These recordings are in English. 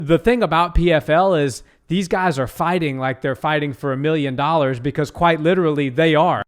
The thing about PFL is these guys are fighting like they're fighting for $1 million because quite literally they are.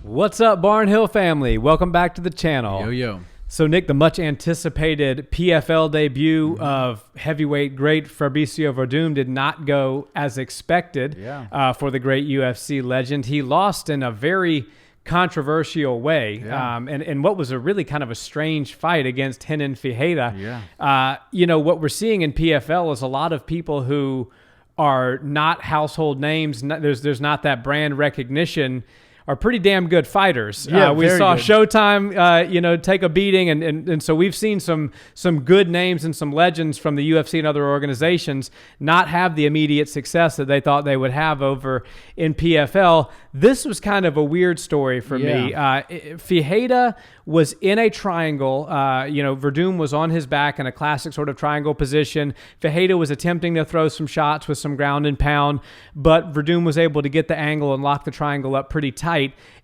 What's up, Barnhill family? Welcome back to the channel. Yo. So, Nick, the much anticipated PFL debut of heavyweight great Fabricio Werdum did not go as expected for the great UFC legend. He lost in a very controversial way, and what was a really kind of a strange fight against Renan Ferreira. What we're seeing in PFL is a lot of people who are not household names. There's not that brand recognition. Are pretty damn good fighters. We saw good. Showtime, take a beating, and so we've seen some good names and some legends from the UFC and other organizations not have the immediate success that they thought they would have over in PFL. This was kind of a weird story for me. Ferreira was in a triangle. Werdum was on his back in a classic sort of triangle position. Ferreira was attempting to throw some shots with some ground and pound, but Werdum was able to get the angle and lock the triangle up pretty tight.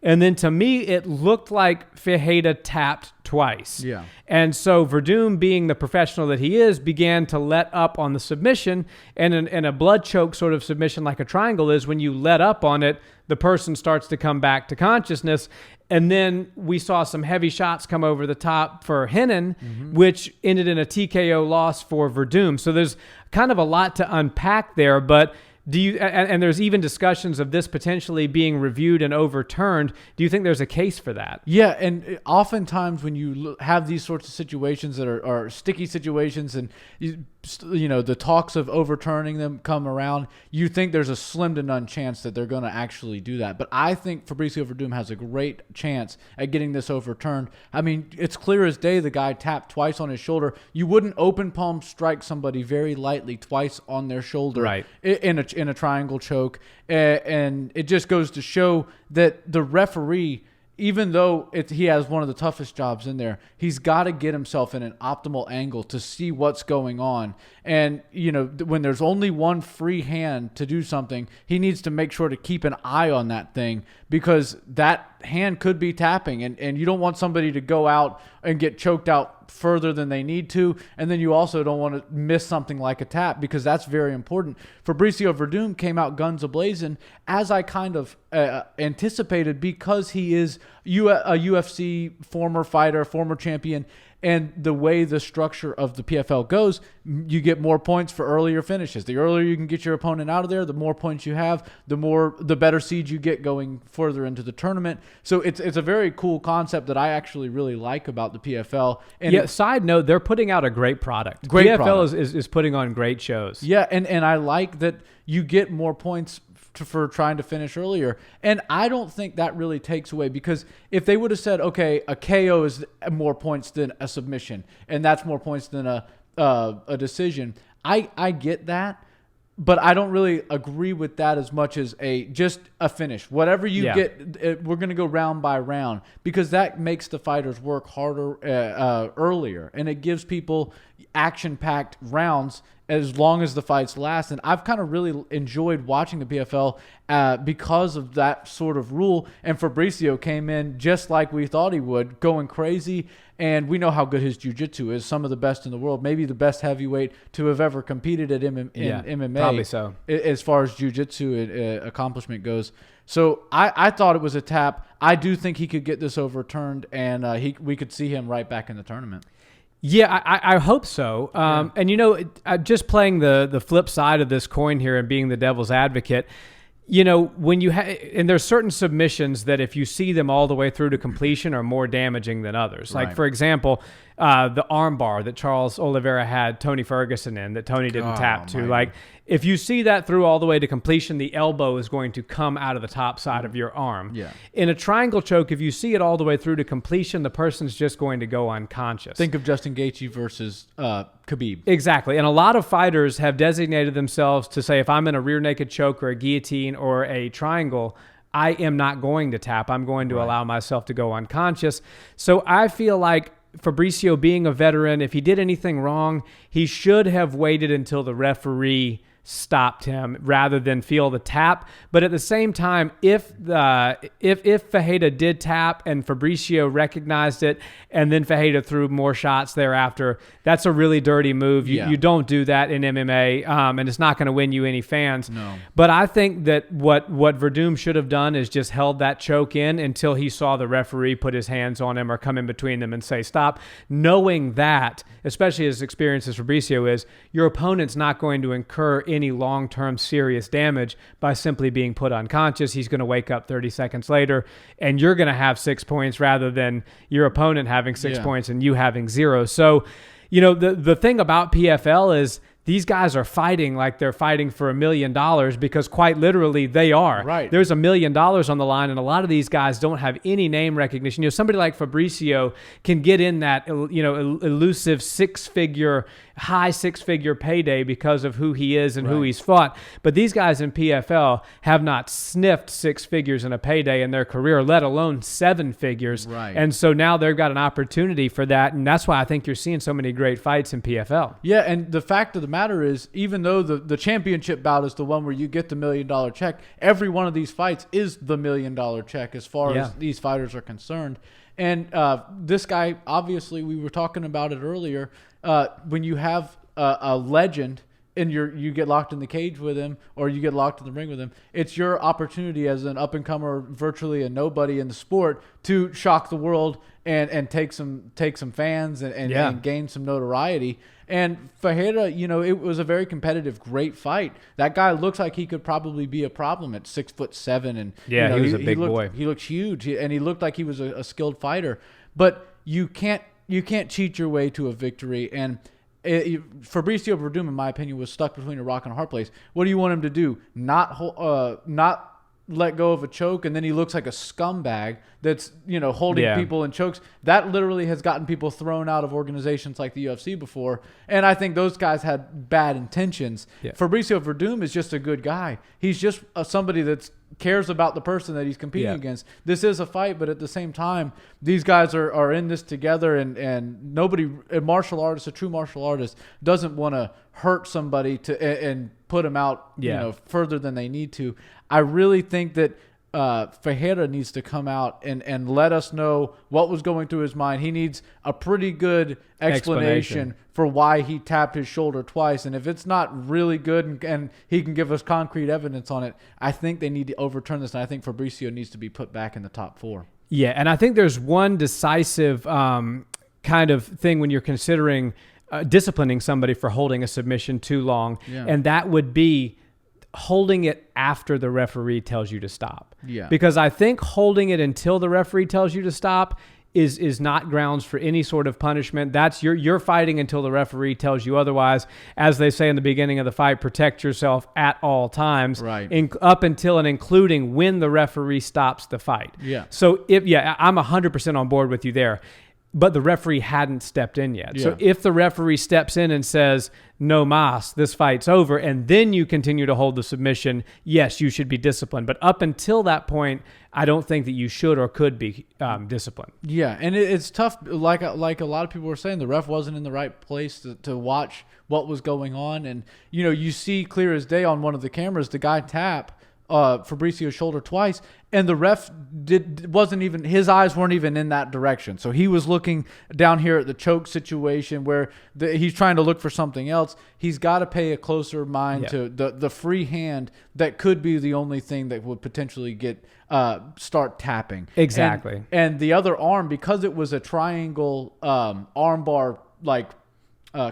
And then to me, it looked like Ferreira tapped twice. And so Werdum, being the professional that he is, began to let up on the submission. And in a blood choke sort of submission like a triangle is, when you let up on it, the person starts to come back to consciousness. And then we saw some heavy shots come over the top for Renan, which ended in a TKO loss for Werdum. So there's kind of a lot to unpack there, but and there's even discussions of this potentially being reviewed and overturned. Do you think there's a case for that? Yeah, and oftentimes when you have these sorts of situations that are sticky situations, and the talks of overturning them come around, you think there's a slim to none chance that they're going to actually do that. But I think Fabricio Werdum has a great chance at getting this overturned. I mean, it's clear as day the guy tapped twice on his shoulder. You wouldn't open palm strike somebody very lightly twice on their shoulder in a triangle choke. And it just goes to show that the referee, even though he has one of the toughest jobs in there, he's got to get himself in an optimal angle to see what's going on. And, when there's only one free hand to do something, he needs to make sure to keep an eye on that thing, because that hand could be tapping. And you don't want somebody to go out and get choked out further than they need to. And then you also don't want to miss something like a tap, because that's very important. Fabricio Werdum came out guns a-blazing, as I kind of anticipated, because he is a UFC former fighter, former champion. And the way the structure of the PFL goes, you get more points for earlier finishes. The earlier you can get your opponent out of there, the more points you have, the better seed you get going further into the tournament. So it's a very cool concept that I actually really like about the PFL. And side note, they're putting out a great product. PFL is putting on great shows. Yeah, and I like that you get more points for trying to finish earlier. And I don't think that really takes away, because if they would have said, okay, a KO is more points than a submission, and that's more points than a decision, I get that, but I don't really agree with that as much as just a finish. Whatever you get, we're going to go round by round, because that makes the fighters work harder earlier, and it gives people action-packed rounds as long as the fights last. And I've kind of really enjoyed watching the PFL because of that sort of rule. And Fabricio came in just like we thought he would, going crazy. And we know how good his jiu-jitsu is, some of the best in the world, maybe the best heavyweight to have ever competed in MMA. Probably so. As far as jiu-jitsu accomplishment goes. So I thought it was a tap. I do think he could get this overturned, and we could see him right back in the tournament. Yeah, I hope so. And, just playing the flip side of this coin here and being the devil's advocate, when you and there's certain submissions that if you see them all the way through to completion are more damaging than others. Like, for example, the arm bar that Charles Oliveira had Tony Ferguson in that Tony didn't tap to. Like, if you see that through all the way to completion, the elbow is going to come out of the top side of your arm. In a triangle choke, if you see it all the way through to completion, the person's just going to go unconscious. Think of Justin Gaethje versus Khabib. Exactly. And a lot of fighters have designated themselves to say, if I'm in a rear naked choke or a guillotine or a triangle, I am not going to tap. I'm going to allow myself to go unconscious. So I feel like Fabricio, being a veteran, if he did anything wrong, he should have waited until the referee stopped him rather than feel the tap. But at the same time, if Ferreira did tap and Fabricio recognized it, and then Ferreira threw more shots thereafter, that's a really dirty move. You don't do that in MMA, and it's not going to win you any fans. No. But I think that what Werdum should have done is just held that choke in until he saw the referee put his hands on him or come in between them and say stop, knowing that, especially as experienced as Fabricio is, your opponent's not going to incur any long-term serious damage by simply being put unconscious. He's going to wake up 30 seconds later, and you're going to have 6 points rather than your opponent having 6 points and you having 0. So, the thing about PFL is these guys are fighting like they're fighting for $1 million, because quite literally they are. Right. There's $1 million on the line, and a lot of these guys don't have any name recognition. Somebody like Fabricio can get in that, elusive high six-figure payday because of who he is and who he's fought. But these guys in PFL have not sniffed 6 figures in a payday in their career, let alone 7 figures. Right. And so now they've got an opportunity for that, and that's why I think you're seeing so many great fights in PFL. Yeah, and the fact of the matter is, even though the championship bout is the one where you get the $1 million check, every one of these fights is the $1 million check as far as these fighters are concerned. And this guy, obviously, we were talking about it earlier, when you have a legend and you get locked in the cage with him, or you get locked in the ring with him, it's your opportunity as an up-and-comer, virtually a nobody in the sport, to shock the world and take some fans and gain some notoriety. And Ferreira, it was a very competitive, great fight. That guy looks like he could probably be a problem at 6'7", and he was a big boy. He looked huge, and he looked like he was a skilled fighter. But you can't cheat your way to a victory. And Fabricio Werdum, in my opinion, was stuck between a rock and a hard place. What do you want him to do? Not let go of a choke, and then he looks like a scumbag that's holding people in chokes. That literally has gotten people thrown out of organizations like the UFC before, and I think those guys had bad intentions. Fabricio Werdum is just a good guy. He's just somebody that cares about the person that he's competing against. This is a fight, but at the same time, these guys are in this together, and nobody, a true martial artist, doesn't want to hurt somebody and put them out further than they need to. I really think that Ferreira needs to come out and let us know what was going through his mind. He needs a pretty good explanation for why he tapped his shoulder twice. And if it's not really good and he can give us concrete evidence on it, I think they need to overturn this. And I think Fabricio needs to be put back in the top 4. Yeah, and I think there's one decisive kind of thing when you're considering disciplining somebody for holding a submission too long, and that would be holding it after the referee tells you to stop. Yeah. Because I think holding it until the referee tells you to stop is not grounds for any sort of punishment. That's you're fighting until the referee tells you otherwise. As they say in the beginning of the fight, protect yourself at all times. Right. Up until and including when the referee stops the fight. Yeah. So I'm 100% on board with you there. But the referee hadn't stepped in yet. Yeah. So if the referee steps in and says, no mas, this fight's over, and then you continue to hold the submission, yes, you should be disciplined. But up until that point, I don't think that you should or could be disciplined. Yeah, and it's tough. Like a lot of people were saying, the ref wasn't in the right place to watch what was going on. And, you see clear as day on one of the cameras, the guy tap Fabricio's shoulder twice, and the ref his eyes weren't even in that direction. So he was looking down here at the choke situation where he's trying to look for something else. He's got to pay a closer mind to the free hand that could be the only thing that would potentially start tapping. Exactly. And the other arm, because it was a triangle armbar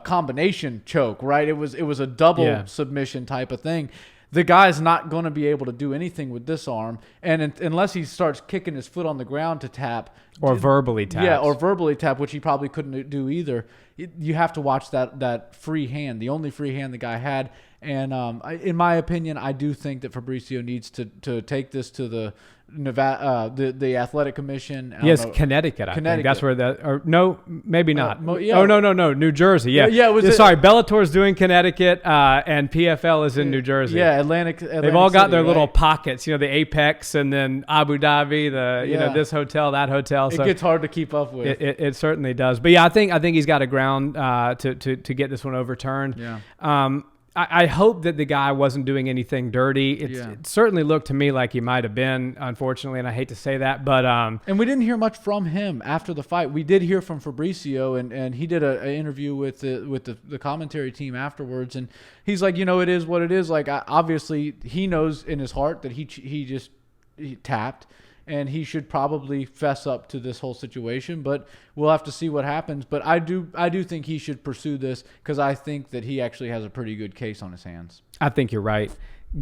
combination choke, right? It was a double submission type of thing. The guy's not going to be able to do anything with this arm, and unless he starts kicking his foot on the ground to tap. Or verbally tap. Yeah, or verbally tap, which he probably couldn't do either. You have to watch that free hand, the only free hand the guy had. And in my opinion, I do think that Fabricio needs to take this to the Nevada, the Athletic Commission. Yes, Connecticut. I think that's where that. Or no, maybe not. Yeah. Oh no, New Jersey. Yeah. Sorry, Bellator's doing Connecticut, and PFL is in New Jersey. Yeah, Atlantic They've all got City, their right? little pockets. The Apex, and then Abu Dhabi. This hotel, that hotel. It gets hard to keep up with. It certainly does. But yeah, I think he's got a ground to get this one overturned. Yeah. I hope that the guy wasn't doing anything dirty. It certainly looked to me like he might have been, unfortunately, and I hate to say that. But and we didn't hear much from him after the fight. We did hear from Fabricio, and he did an interview with the commentary team afterwards, and he's like, it is what it is. Like, obviously, he knows in his heart that he tapped, and he should probably fess up to this whole situation, but we'll have to see what happens. But I do think he should pursue this, because I think that he actually has a pretty good case on his hands. I think you're right.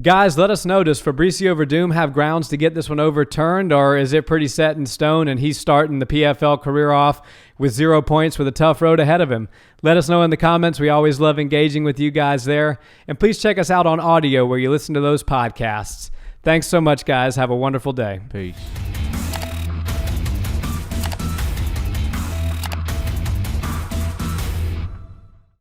Guys, let us know, does Fabricio Werdum have grounds to get this one overturned, or is it pretty set in stone and he's starting the PFL career off with 0 points with a tough road ahead of him? Let us know in the comments. We always love engaging with you guys there. And please check us out on audio where you listen to those podcasts. Thanks so much, guys. Have a wonderful day. Peace.